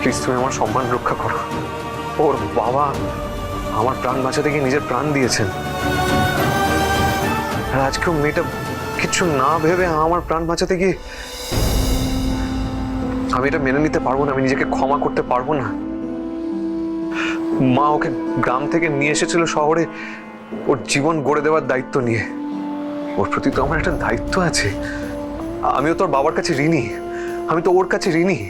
Please তুমি আমার সম্মান রক্ষা করো। ওর বাবা আমার প্রাণ বাঁচাতে গিয়ে নিজের প্রাণ দিয়েছেন, আর আজকেও মেয়েটা কিছু না ভেবে আমার প্রাণ বাঁচাতে গিয়ে, আমি এটা মেনে নিতে পারবো না, আমি নিজেকে ক্ষমা করতে পারবো না। মা ওকে গ্রাম থেকে নিয়ে এসেছিল শহরে ওর জীবন গড়ে দেওয়ার দায়িত্ব নিয়ে। ওর প্রতি তো আমার একটা দায়িত্ব আছে। আমিও তোর বাবার কাছে ঋণী, আমি তো ওর কাছে ঋণী।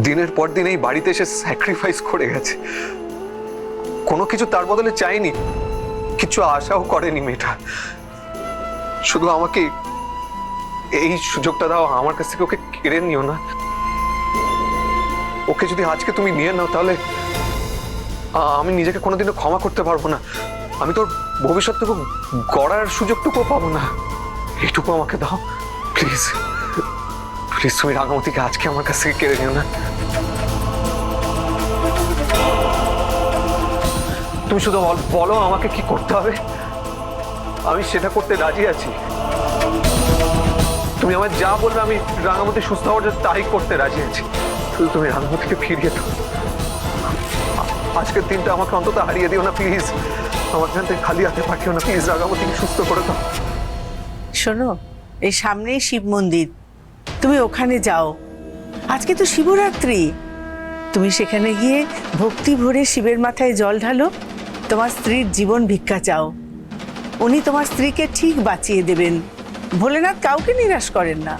দিনের পর দিন এই বাড়িতে এসে স্যাক্রিফাইস করে গেছে, কোনো কিছু তার বদলে চাইনি, কিছু আশাও করেনি মেয়েটা। শুধু আমাকে এই সুযোগটা দাও, আমার কাছ থেকে ওকে কেড়ে নিও না। ওকে যদি আজকে তুমি নিয়ে নাও তাহলে আমি নিজেকে কোনোদিনও ক্ষমা করতে পারবো না। আমি তোর ভবিষ্যৎটুকু গড়ার সুযোগটুকুও পাবো না। এইটুকু আমাকে দাও প্লিজ। প্লিজ তুমি রাঙামতিকে আজকে আমার কাছ থেকে কেড়ে নিও না। তুমি শুধু বলো আমাকে কি করতে হবে, আমি সেটা করতে রাজি আছি। তুমি আমার যা বলবে আমি রাঙামতি সুস্থ হওয়ার জন্য তাই করতে রাজি আছি। শুধু তুমি রাঙামতিকে ফিরিয়ে দাও। আজকের দিনটা আমাকে অন্তত হারিয়ে দিও না প্লিজ। আমার এখান থেকে খালি হাতে পাঠিও না প্লিজ। রাঙামতিকে সুস্থ করে দাও। শোনো, এই সামনেই শিব মন্দির, তুমি ওখানে যাও। আজকে তো শিবরাত্রি, তুমি সেখানে গিয়ে ভক্তি ভরে শিবের মাথায় জল ঢালো, তোমার স্ত্রীর জীবন ভিক্ষা চাও। উনি তোমার স্ত্রীকে ঠিক বাঁচিয়ে দেবেন। ভোলেনাথ কাউকে নিরাশ করেন না।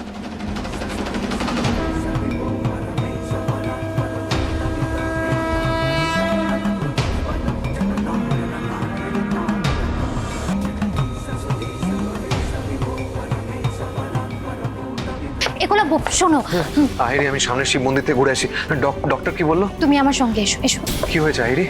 এগুলো শোনো। আইরি, আমি সামনের শিব মন্দির থেকে ঘুরে আসি। ডক্টর কি বললো? তুমি আমার সঙ্গে এসো। এসো। কি হয়েছে আইরি?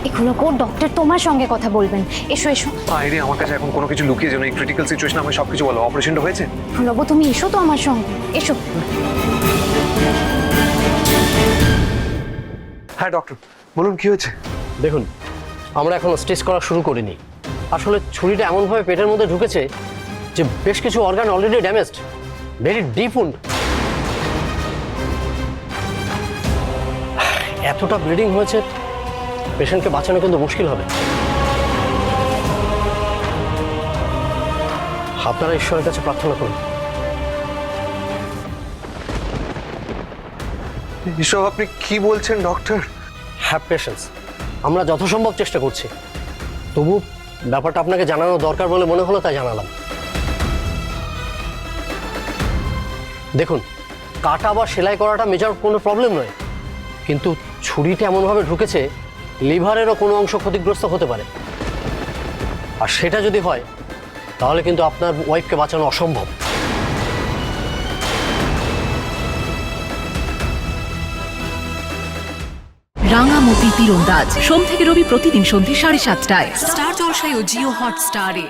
এগুলো ডক্টর তোমার সঙ্গে কথা বলবেন। এসো এসো। আইরি, আমার কাছে এখন কোনো কিছু লুকিয়ে যেন, এই ক্রিটিক্যাল সিচুয়েশন আমায় সবকিছু বলো। অপারেশনটা হয়েছে? নব, তুমি এসো তো আমার সঙ্গে। এসো। হ্যাঁ ডক্টর বলুন, কি হয়েছে? দেখুন, আমরা এখনো স্টেজ করা শুরু করিনি। আসলে ছুরিটা এমনভাবে পেটের মধ্যে ঢুকেছে যে বেশ কিছু organ already damaged, very deep wound. এতটা ব্লিডিং হয়েছে, পেশেন্টকে বাঁচানো কিন্তু মুশকিল হবে। আপনারা ঈশ্বরের কাছে প্রার্থনা করুন। এসব আপনি কি বলছেন ডক্টর? হ্যাভ পেশেন্স, আমরা যথাসম্ভব চেষ্টা করছি। তবু ব্যাপারটা আপনাকে জানানো দরকার বলে মনে হলো, তাই জানালাম। দেখুন, কাটা বা সেলাই করাটা মেজর কোনো প্রবলেম নয়, কিন্তু ছুরিটা এমনভাবে ঢুকেছে লিভারেরও কোনো অংশ ক্ষতিগ্রস্ত হতে পারে। আর সেটা যদি হয় তাহলে কিন্তু আপনার ওয়াইফকে বাঁচানো অসম্ভব। রাঙামতি তীরন্দাজ সোম থেকে রবি প্রতিদিন সন্ধ্যে 7:30টায় স্টার জলসায় ও জিও হটস্টারে।